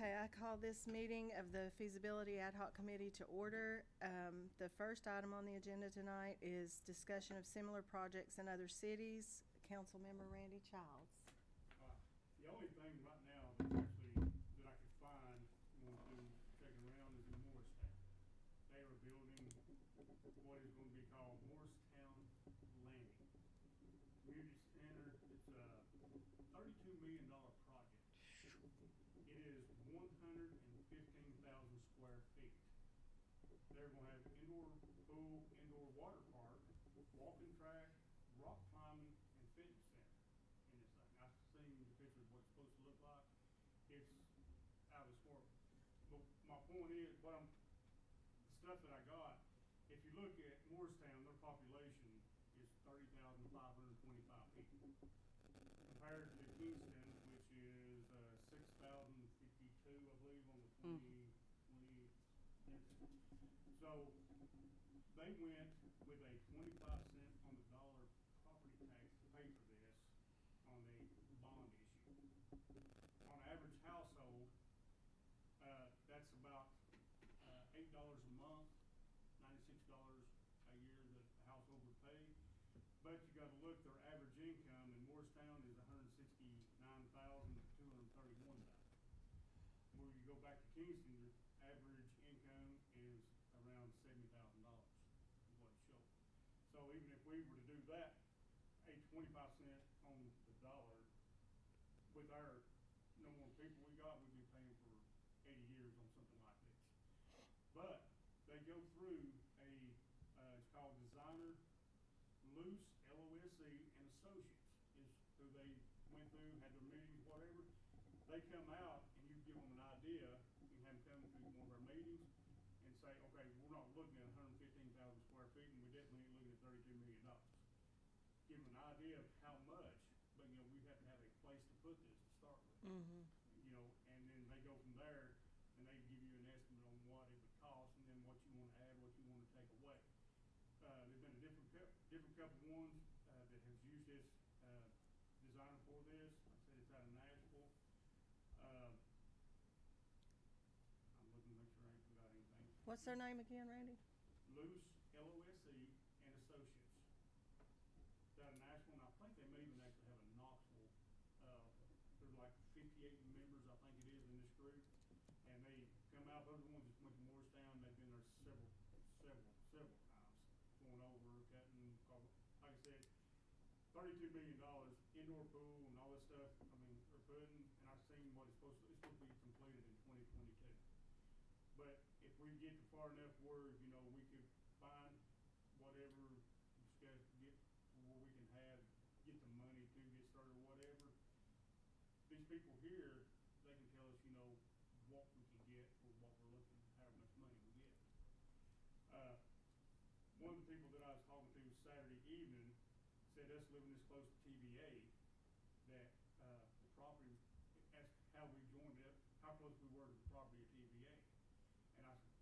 Okay, I call this meeting of the Feasibility Ad Hoc Committee to order. The first item on the agenda tonight is discussion of similar projects in other cities. Councilmember Randy Childs. The only thing right now that's actually, that I could find, going through checking around, is in Morristown. They are building what is going to be called Morristown Landing Community Center. It's a $32 million project. It is 115,000 square feet. They're going to have indoor pool, indoor water park, walking track, rock climbing, and fitness center in this thing. I've seen the picture of what it's supposed to look like. It's out of this world. But my point is, the stuff that I got, if you look at Morristown, their population is 30,525 people. Compared to Kingston, which is 6,052, I believe, on the 20. So they went with a 25 cent on the dollar property tax to pay for this on a bond issue. On an average household, that's about $8 a month, $96 a year that the household would pay. But you got to look, their average income in Morristown is $169,231. Where you go back to Kingston, your average income is around $70,000 is what it shows. So even if we were to do that, a 25 cent on the dollar, with our number of people we got, we'd be paying for 80 years on something like this. But they go through it's called Designer Loose, LOSC, and Associates is who they went through, had their meetings, whatever. They come out and you give them an idea. You can have them come to one of our meetings and say, okay, we're not looking at 115,000 square feet, and we definitely ain't looking at $32 million. Give them an idea of how much, but we have to have a place to put this to start with. And then they go from there and they give you an estimate on what it would cost, and then what you want to add, what you want to take away. There's been a different couple ones that has used this designer for this. Like I said, it's out of Nashville. I'm looking to make sure I ain't forgot anything. What's their name again, Randy? Loose, LOSC, and Associates. It's out of Nashville, and I think they may even actually have a Knoxville. There's like 58 members, I think it is, in this group. And they come out, those are the ones that went to Morristown. They've been there several times, going over, cutting, like I said, $32 million, indoor pool and all this stuff. I mean, they're putting, and I've seen what it's supposed to be completed in 2022. But if we get to far enough where, we could find whatever, discuss, get where we can get the money to get started or whatever, these people here, they can tell us, what we can get for what we're looking at, how much money we get. One of the people that I was talking to Saturday evening said us living this close to TVA, that the property, asked how we joined it, how close we were to the property of TVA. And I said,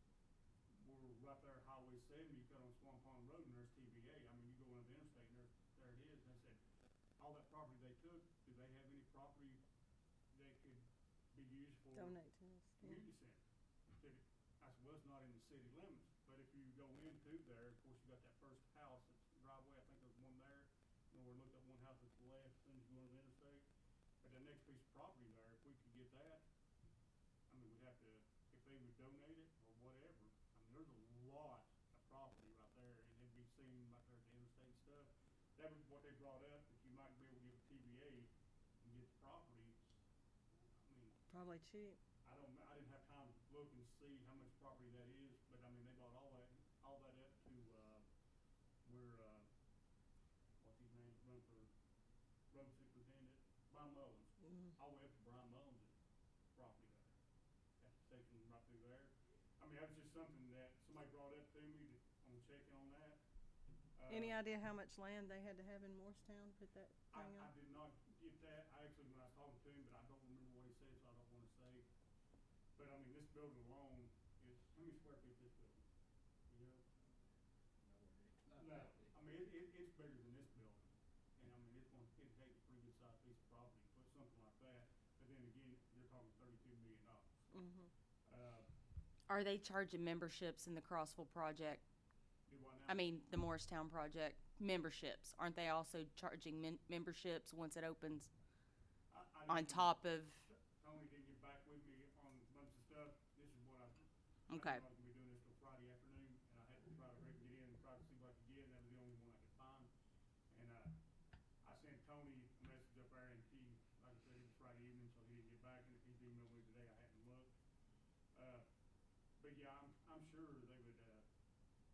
we're right there at Highway 70, you cut on Swan Pond Road, and there's TVA. I mean, you go into the interstate, and there it is. And I said, all that property they took, do they have any property that could be used for Donate to us. community center? I said, well, it's not in the city limits, but if you go into there, of course, you got that first house, that's driveway, I think there's one there. We looked at one house at the left, as soon as you go into the interstate. But that next piece of property there, if we could get that, I mean, we'd have to, if they would donate it or whatever. I mean, there's a lot of property right there, and it'd be seen right there at the interstate and stuff. That was what they brought up, that you might be able to give a TVA and get the property. I mean, Probably cheap. I didn't have time to look and see how much property that is, but I mean, they bought all that up to where what's his name, run for road superintendent, Brian Mullins, all the way up to Brian Mullins' property there. That section right through there. I mean, that was just something that somebody brought up to me on checking on that. Any idea how much land they had to have in Morristown to put that thing on? I did not get that. I actually, when I was talking to him, but I don't remember what he said, so I don't want to say. But I mean, this building alone is, how many square feet is this building? No. I mean, it's bigger than this building. And I mean, it'd take a pretty good sized piece of property to put something like that. But then again, you're talking $32 million. Are they charging memberships in the Crossville project? Do what now? I mean, the Morristown project memberships. Aren't they also charging memberships once it opens I on top of? Tony didn't get back with me on a bunch of stuff. This is what I Okay. I was gonna be doing this till Friday afternoon, and I had to try to get in and try to see what I could get, and that was the only one I could find. And, I sent Tony a message up there, and he, like I said, it was Friday evening, so he didn't get back, and if he's emailed me today, I hadn't looked. But yeah, I'm sure they would,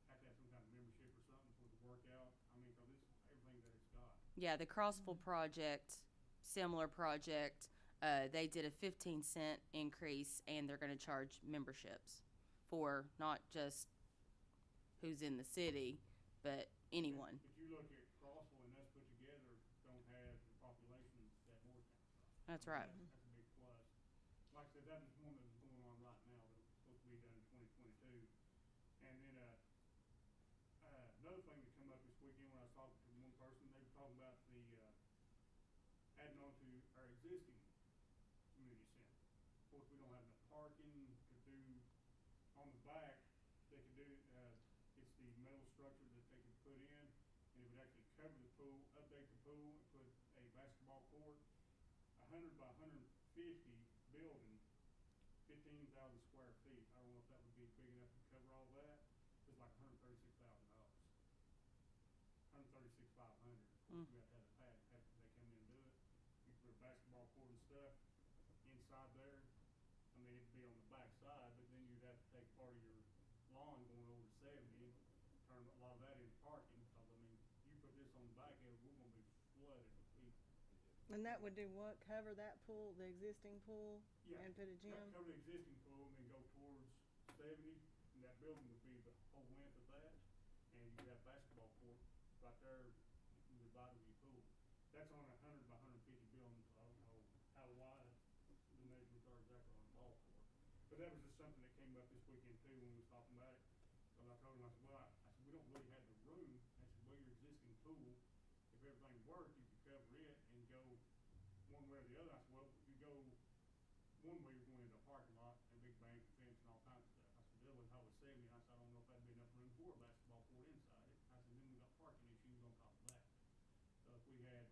have to have some kind of membership or something for it to work out. I mean, 'cause it's everything that it's got. Yeah, the Crossville project, similar project, they did a 15-cent increase, and they're gonna charge memberships for not just who's in the city, but anyone. But you look at Crossville and us put together, don't have the population that Morristown does. That's right. That's a big plus. Like I said, that was one that was going on right now that was supposed to be done in 2022. And then, another thing that come up this weekend when I was talking to one person, they were talking about the, adding on to our existing community center. Of course, we don't have enough parking to do on the back. They could do, it's the metal structure that they could put in, and it would actually cover the pool, update the pool, and put a basketball court. 100 by 150 building, 15,000 square feet. I don't know if that would be big enough to cover all that. It's like $136,000. 136,500. Of course, we have to have a pad after they come in and do it. You put a basketball court and stuff inside there. I mean, it'd be on the back side, but then you'd have to take part of your lawn going over to 70, turn a lot of that into parking. Because I mean, you put this on the back end, we're gonna be flooded with people. And that would do what? Cover that pool, the existing pool? Yeah. And put a gym? Cover the existing pool and then go towards 70, and that building would be the whole length of that. And you'd have basketball court right there, divided with your pool. That's on 100 by 150 building, so I don't know how wide the measurements are exactly on the ball court. But that was just something that came up this weekend too when we was talking about it. So I told him, I said, well, I said, we don't really have the room. I said, well, your existing pool, if everything worked, you could cover it and go one way or the other. I said, well, you go one way, you're going into a parking lot and big bank and fence and all kinds of stuff. I said, the other one, how was 70, and I said, I don't know if that'd be enough room for a basketball court inside it. I said, then we got parking issues on top of that. So if we had,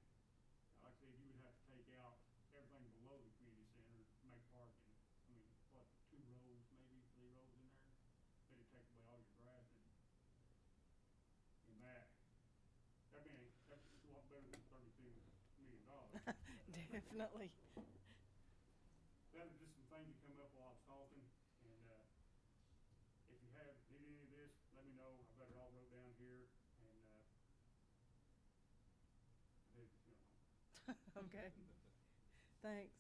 like I said, you would have to take out everything below the community center to make parking. I mean, what, 2 rows, maybe 3 rows in there? That'd take away all your grass and that. I mean, that's a lot better than $32 million. Definitely. That was just some things that come up while I was talking, and, if you have, need any of this, let me know. I've got it all wrote down here, and, Okay. Thanks.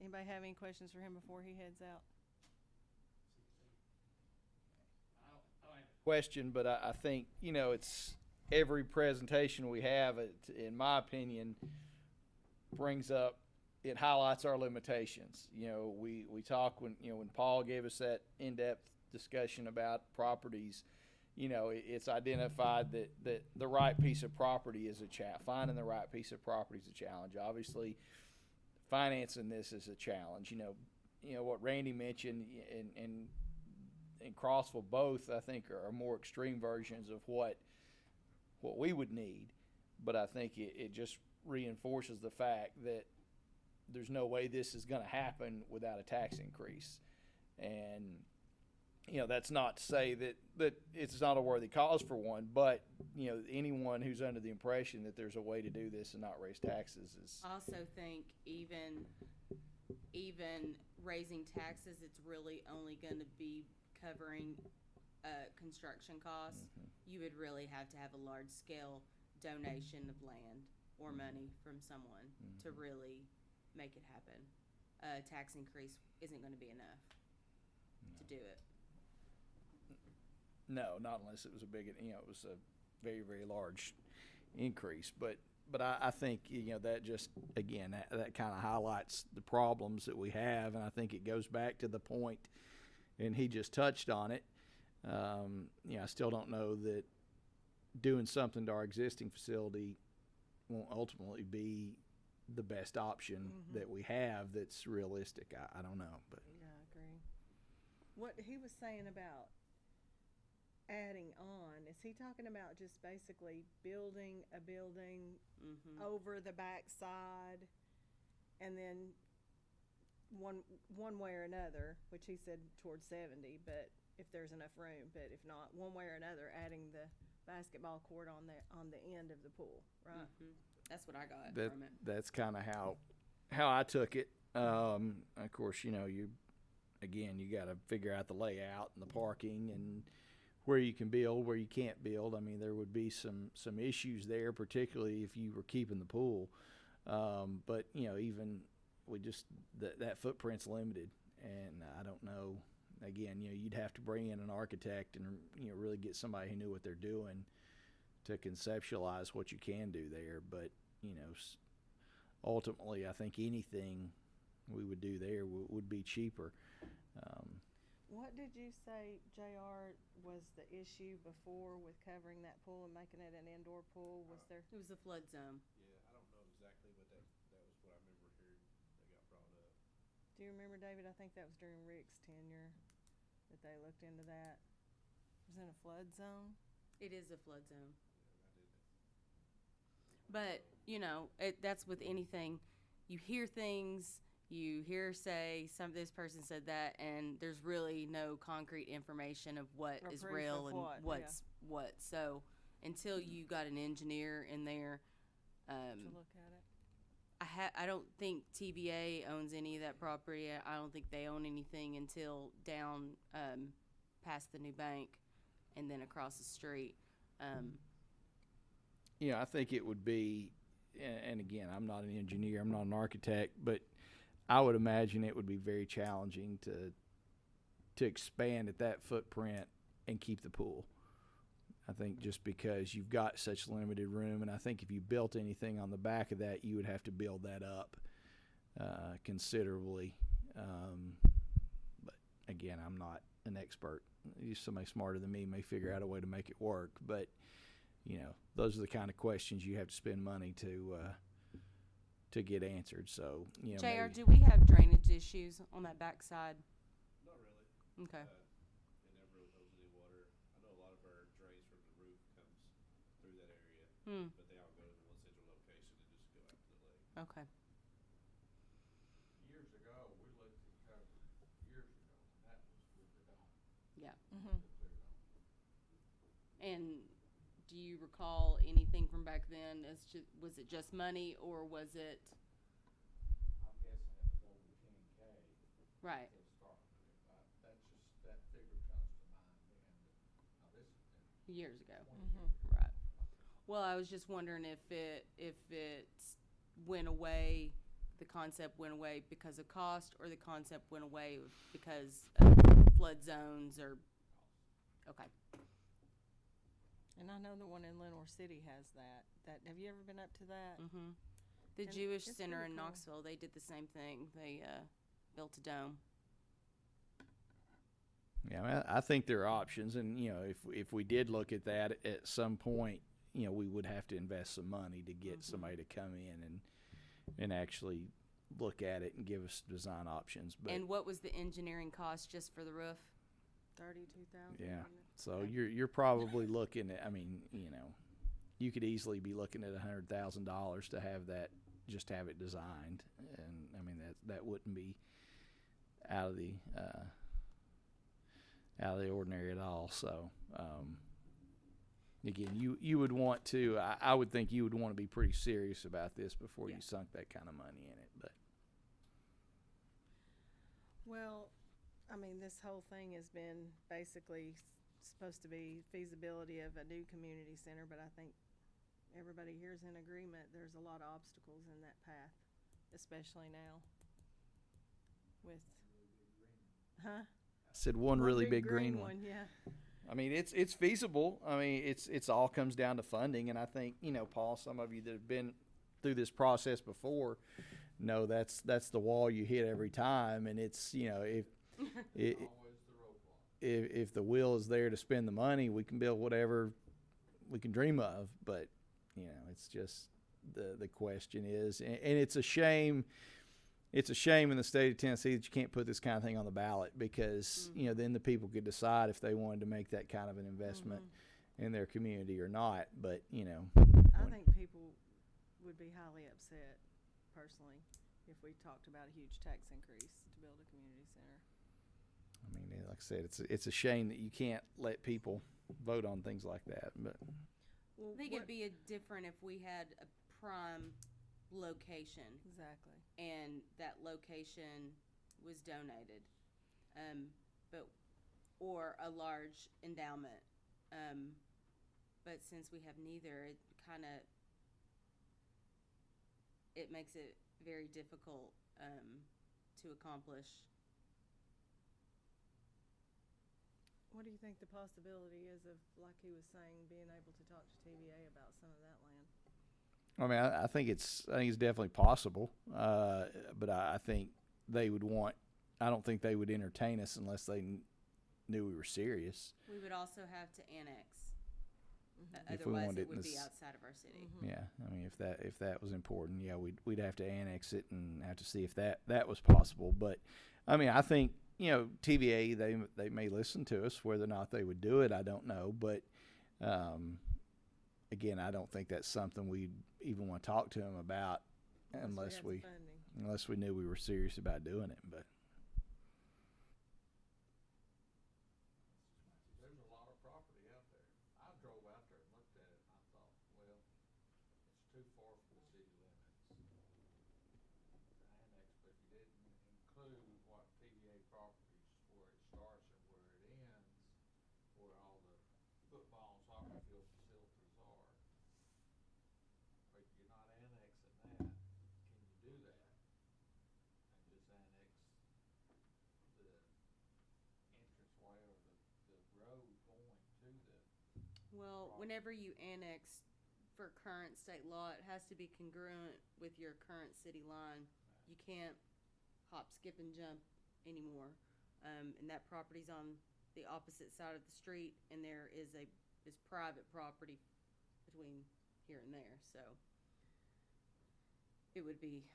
Anybody have any questions for him before he heads out? I don't have a question, but I think, it's every presentation we have, in my opinion, brings up, it highlights our limitations. We talk when Paul gave us that in-depth discussion about properties, it's identified that the right piece of property is a challenge. Finding the right piece of property is a challenge. Obviously, financing this is a challenge. What Randy mentioned and Crossville both, I think, are more extreme versions of what we would need. But I think it just reinforces the fact that there's no way this is going to happen without a tax increase. And that's not to say that it's not a worthy cause for one, but anyone who's under the impression that there's a way to do this and not raise taxes is. I also think even raising taxes, it's really only going to be covering construction costs. Mm-hmm. You would really have to have a large scale donation of land or money from someone to really make it happen. A tax increase isn't going to be enough to do it. No, not unless it was a big, it was a very, very large increase. But I think, that just, again, that kind of highlights the problems that we have. And I think it goes back to the point, and he just touched on it. I still don't know that doing something to our existing facility won't ultimately be the best option that we have that's realistic. I don't know. But Yeah, I agree. what he was saying about adding on, is he talking about just basically building a building Mm-hmm. over the back side and then one way or another, which he said towards 70, but if there's enough room, but if not, one way or another, adding the basketball court on the end of the pool, right? Mm-hmm. That's what I got That from it. that's kind of how I took it. Of course, you know, you got to figure out the layout and the parking and where you can build, where you can't build. I mean, there would be some issues there, particularly if you were keeping the pool. But you know, even we just that footprint's limited, and I don't know. Again, you know, you'd have to bring in an architect and, you know, really get somebody who knew what they're doing to conceptualize what you can do there. But you know, ultimately, I think anything we would do there would be cheaper. What did you say, JR, was the issue before with covering that pool and making it an indoor pool? Was there? It was a flood zone. Yeah, I don't know exactly, but that was what I remember hearing that got brought up. Do you remember, David? I think that was during Rick's tenure that they looked into that. It was in a flood zone. It is a flood zone. Yeah, I did. But, you know, that's with anything. You hear things, you hear say this person said that, and there's really no concrete information of what Or is proof real of and what, what's what. So until you got an engineer in there, To look at it. I don't think TVA owns any of that property. I don't think they own anything until down past the new bank and then across the street. You know, I think it would be, and again, I'm not an engineer, I'm not an architect, but I would imagine it would be very challenging to expand at that footprint and keep the pool. I think just because you've got such limited room, and I think if you built anything on the back of that, you would have to build that up considerably. But again, I'm not an expert. Somebody smarter than me may figure out a way to make it work. But you know, those are the kind of questions you have to spend money to get answered. So you know, JR, maybe, do we have drainage issues on that backside? Not really. Okay. It never really holds any water. I know a lot of our drains from the roof comes through that area, but they all go to one central location and just go out to the lake. Okay. Years ago, we looked at cover, years ago, that was with the dome. Yeah. Mm-hmm. The clear dome. And do you recall anything from back then? Was it just money, or was it I'm guessing it was over 10K right? to start with. That figure comes to mind then. Now this has been Years ago. 20 years. Right. Well, I was just wondering if it went away, the concept went away because of cost, or the concept went away because of flood zones, or okay. And I know the one in Lenore City has that. Have you ever been up to that? Mm-hmm. The And Jewish it's Center pretty in cool. Knoxville, they did the same thing. They built a dome. yeah, I mean, I think there are options, and you know, if we did look at that at some point, you know, we would have to invest some money to get somebody to come in and actually look at it and give us design options. But And what was the engineering cost just for the roof? 32,000. yeah, so Okay. you're probably looking at. I mean, you know, you could easily be looking at $100,000 to have that, just have it designed, and I mean that wouldn't be out of the ordinary at all. So again, you would want to. I would think you would want to be pretty serious about this before Yeah. you sunk that kind of money in it. But Well, I mean, this whole thing has been basically supposed to be feasibility of a new community center, but I think everybody here is in agreement. There's a lot of obstacles in that path, especially now with, huh? I said one really big green one. Yeah. I mean, it's feasible. I mean, it's all comes down to funding, and I think, you know, Paul, some of you that have been through this process before know that's the wall you hit every time, and it's, you know, if Always the roadblock. if the will is there to spend the money, we can build whatever we can dream of. But you know, it's just the question is, and it's a shame. it's a shame in the state of Tennessee that you can't put this kind of thing on the ballot because, you know, then the people could decide if they wanted to make that kind of an investment in their community or not. But, you know. I think people would be highly upset, personally, if we talked about a huge tax increase to build a community center. I mean, like I said, it's a shame that you can't let people vote on things like that. But Well, I think it'd be different if we had a prime location exactly. and that location was donated, or a large endowment. But since we have neither, it makes it very difficult to accomplish. What do you think the possibility is of, like he was saying, being able to talk to TVA about some of that land? I mean, I think it's definitely possible, but I think they would want. I don't think they would entertain us unless they knew we were serious. We would also have to annex. If we Otherwise, wanted it would in be this- outside of our city. Yeah, I mean, if that was important, yeah, we'd have to annex it and have to see if that was possible. But I mean, I think, you know, TVA they may listen to us. Whether or not they would do it, I don't know. But again, I don't think that's something we'd even want to talk to them about unless had we the funding. knew we were serious about doing it. But There's a lot of property out there. I drove out there and looked at it and I thought, well, it's too far from the city limits to annex, but if you didn't include what TVA properties, where it starts and where it ends, where all the football and soccer field facilities are, but you're not annexing that, can you do that? And just annex the entranceway or the road going to the. Well, whenever you annex for current state law, it has to be congruent with your current city line. You can't hop, skip, and jump anymore. And that property's on the opposite side of the street, and there is private property between here and there. So it would be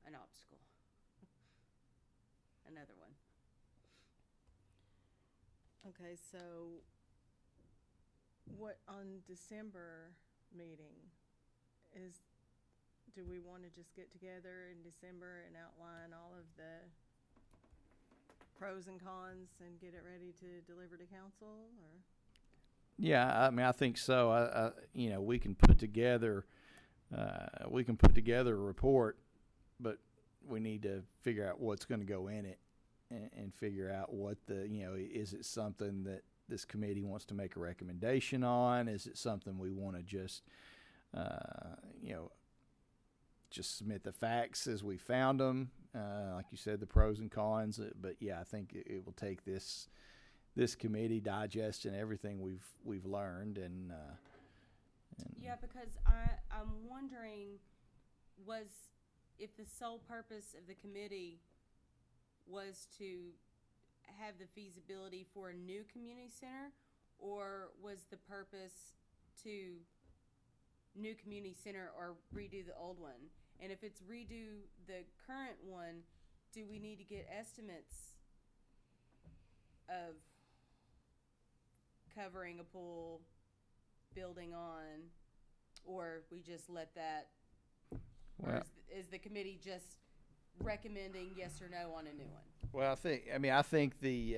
an obstacle. Another one. Okay, so what on December meeting do we want to just get together in December and outline all of the pros and cons and get it ready to deliver to council, or? yeah, I mean, I think so. I you know, we can put together a report, but we need to figure out what's going to go in it and figure out what is it something that this committee wants to make a recommendation on? Is it something we want to just submit the facts as we found them? Like you said, the pros and cons. But yeah, I think it will take this committee digesting everything we've learned and Yeah, because I'm wondering, if the sole purpose of the committee was to have the feasibility for a new community center, or was the purpose to new community center or redo the old one? And if it's redo the current one, do we need to get estimates of covering a pool, building on, or we just let that, or is the committee just recommending yes or no on a new one? Well, I think the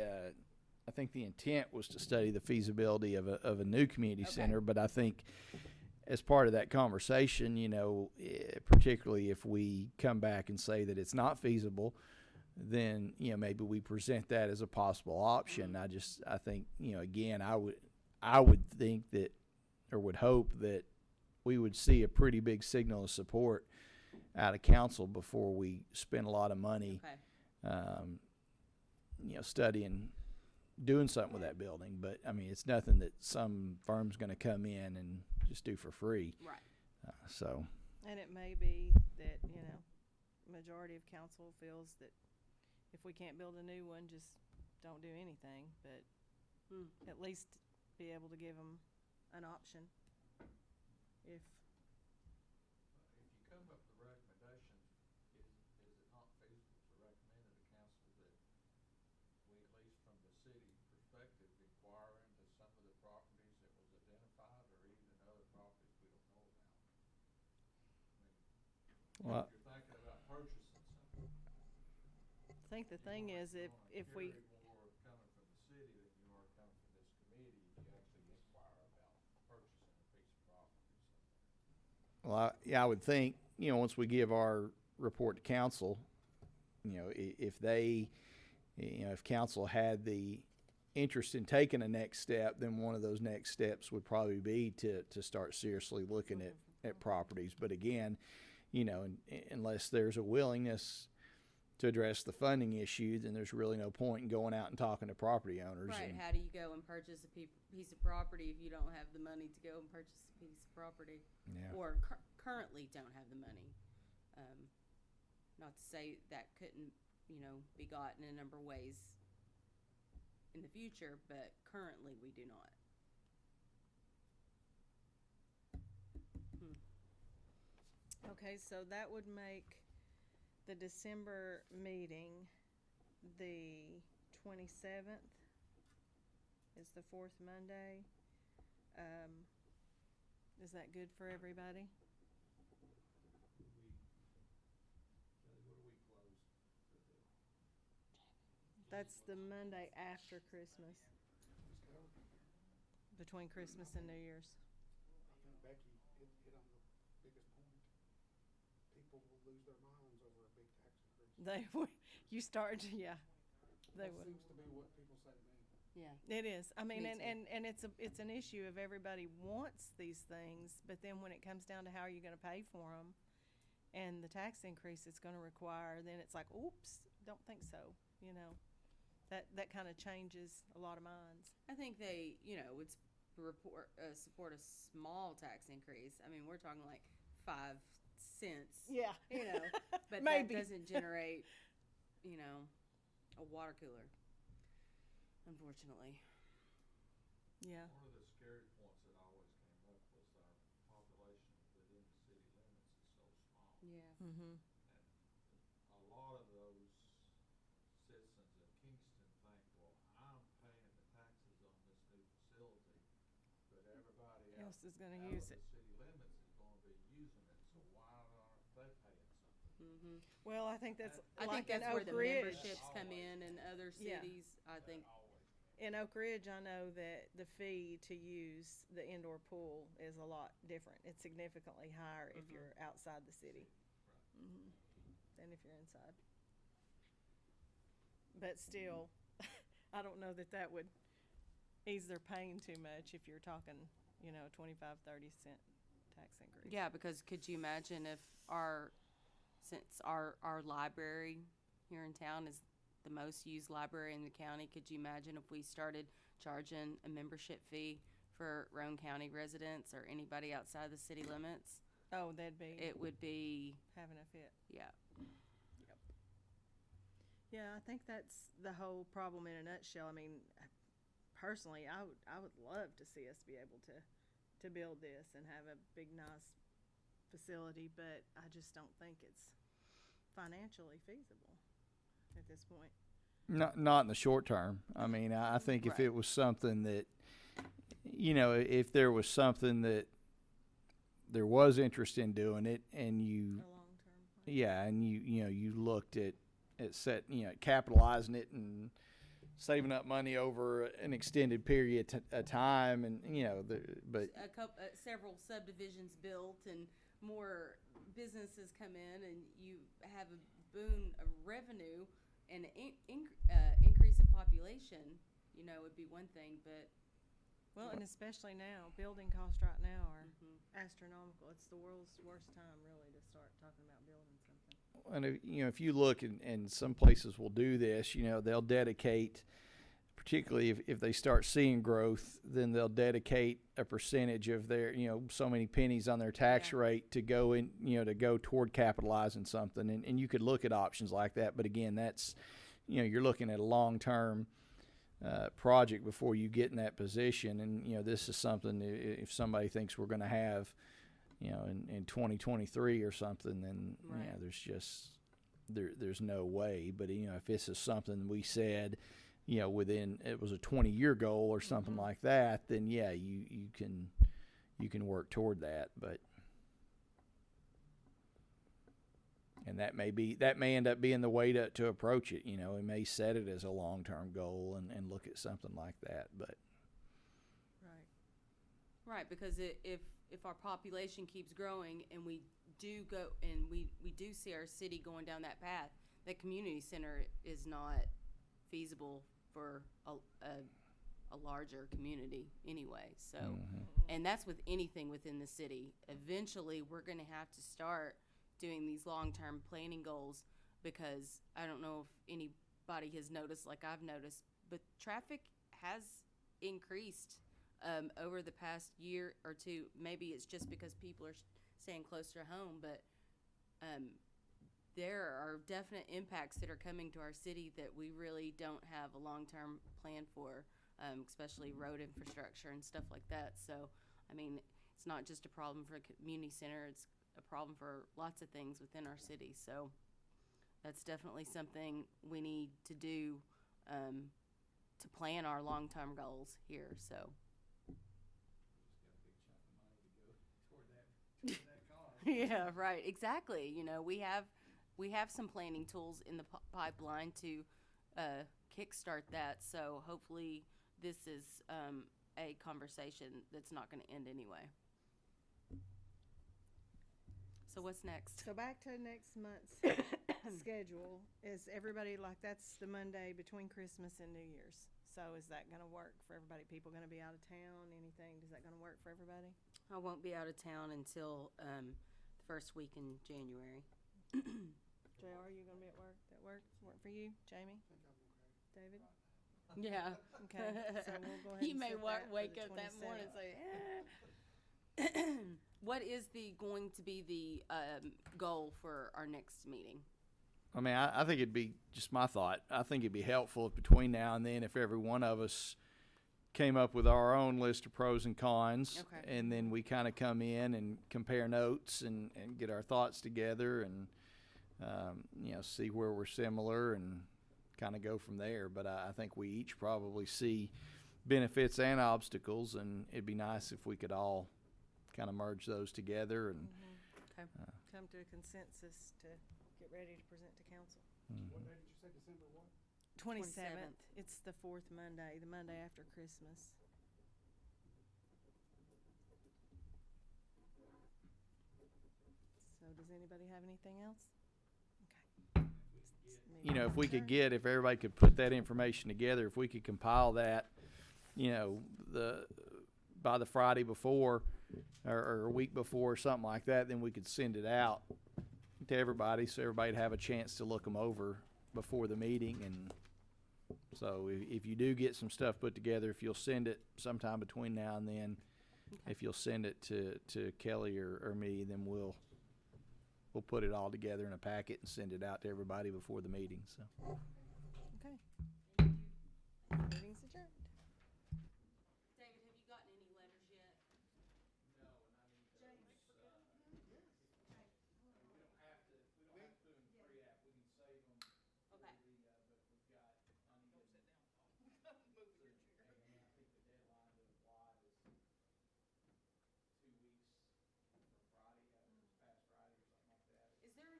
intent was to study the feasibility of a new community center, but I think as part of that conversation, particularly if we come back and say that it's not feasible, then maybe we present that as a possible option. I think again, I would think that, or would hope that we would see a pretty big signal of support out of council before we spend a lot of money, studying, doing something with that building. But I mean, it's nothing that some firm's going to come in and just do for free. Right. And it may be that, majority of council feels that if we can't build a new one, just don't do anything, but at least be able to give them an option. If If you come up with a recommendation Well, If you're thinking about purchasing something. I think the thing is, if we, Hear more coming from the city than you are coming from this committee, if you actually inquire about purchasing a piece of property somewhere. well, yeah, I would think, once we give our report to council, if they, if council had the interest in taking a next step, then one of those next steps would probably be to start seriously looking at properties. But again, unless there's a willingness to address the funding issue, then there's really no point in going out and talking to property owners. Right, And, how do you go and purchase a piece of property if you don't have the money to go and purchase a piece of property? yeah. Or currently don't have the money. Not to say that couldn't, be gotten in a number of ways in the future, but currently we do not. okay, so that would make the December meeting the 27th is the fourth Monday. Is that good for everybody? That's the Monday after Christmas. Between Christmas and New Year's. I think Becky hit on the biggest point. People will lose their minds over a big tax increase. They would, you start, yeah, they That would. seems to be what people say to me. Yeah. It is. I mean, Me and it's an issue of everybody wants these things, but then when it comes down to how are you going to pay for them, and the tax increase it's going to require, then it's like, oops, don't think so. That kind of changes a lot of minds. I think they, would support a small tax increase. I mean, we're talking like 5 cents. Yeah. But Maybe. that doesn't generate, a water cooler. Unfortunately. Yeah. One of the scary points that always came up was our population within the city limits is so small. Yeah. Mm-hmm. And a lot of those citizens of Kingston think, well, I'm paying the taxes on this new facility, but everybody Else is gonna out use of it. the city limits is gonna be using it, so why aren't they paying something? Mm-hmm. Well, I think that's I like think in that's where Oak the Ridge. memberships come in other Yeah. cities. I think. In Oak Ridge, I know that the fee to use the indoor pool is a lot different. It's significantly higher if Mhm. you're outside the city than if you're inside. But still, I don't know that would ease their pain too much if you're talking, 25, 30-cent tax increase. Yeah, because could you imagine if since our library here in town is the most used library in the county, could you imagine if we started charging a membership fee for Roane County residents or anybody outside the city limits? Oh, It would be, having a fit. yeah. Yeah, I think that's the whole problem in a nutshell. I mean, personally, I would love to see us be able to build this and have a big, nice facility, but I just don't think it's financially feasible at this point. Not in the short term. I mean, I think if Right. it was something that, if there was something that there was interest in doing it, and A you, long-term plan. yeah, and you looked at capitalizing it and saving up money over an extended period of time, and but Several subdivisions built and more businesses come in and you have a boon of revenue and increase of population, would be one thing, but Well, and especially now, building costs right now are astronomical. It's the world's worst time, really, to start talking about building something. and if you look, and some places will do this, they'll dedicate, particularly if they start seeing growth, then they'll dedicate a percentage of their, so many pennies on their tax Yeah. rate to go in, to go toward capitalizing something. And you could look at options like that. But again, that's, you're looking at a long-term project before you get in that position. And, this is something, if somebody thinks we're going to have, in 2023 or something, then, Right. there's just, there's no way. But, if this is something we said, within, it was a 20-year goal or something like that, then yeah, you can work toward that. But And that may end up being the way to approach it. You know, we may set it as a long-term goal and look at something like that. But Right. Right, because if our population keeps growing and we do go and we do see our city going down that path, that community center is not feasible for a larger community anyway. So, and that's with anything within the city. Eventually, we're going to have to start doing these long-term planning goals, because I don't know if anybody has noticed, like I've noticed, but traffic has increased over the past year or two. Maybe it's just because people are staying closer to home, but there are definite impacts that are coming to our city that we really don't have a long-term plan for, especially road infrastructure and stuff like that. So, I mean, it's not just a problem for a community center, it's a problem for lots of things within our city. So that's definitely something we need to do to plan our long-term goals here. So. Yeah, right. Exactly. You know, we have some planning tools in the pipeline to kickstart that. So hopefully this is a conversation that's not going to end anyway. So what's next? So back to next month's schedule. Is everybody, like, that's the Monday between Christmas and New Year's. So is that going to work for everybody? People going to be out of town? Anything? Is that going to work for everybody? I won't be out of town until the first week in January. JR, you going to be at work? That work for you? Jamie? I think I'm okay. David? Yeah. Okay, so we'll go ahead You and may set that for wake the up that morning and 27th. say, what is going to be the goal for our next meeting? I mean, I think it'd be just my thought. I think it'd be helpful if between now and then, if every one of us came up with our own list of pros and cons, Okay. and then we kind of come in and compare notes and get our thoughts together and see where we're similar and kind of go from there. But I think we each probably see benefits and obstacles, and it'd be nice if we could all kind of merge those together and Okay. Come to a consensus to get ready to present to council. What day did you say, December what? 27th. It's the fourth Monday, the Monday after Christmas. So does anybody have anything else? Okay. if we could if everybody could put that information together, if we could compile that, by the Friday before or a week before or something like that, then we could send it out to everybody so everybody'd have a chance to look them over before the meeting. And so if you do get some stuff put together, if you'll send it sometime between now and then, if you'll send it to Kelly or me, then we'll put it all together in a packet and send it out to everybody before the meeting. So. Okay. Meeting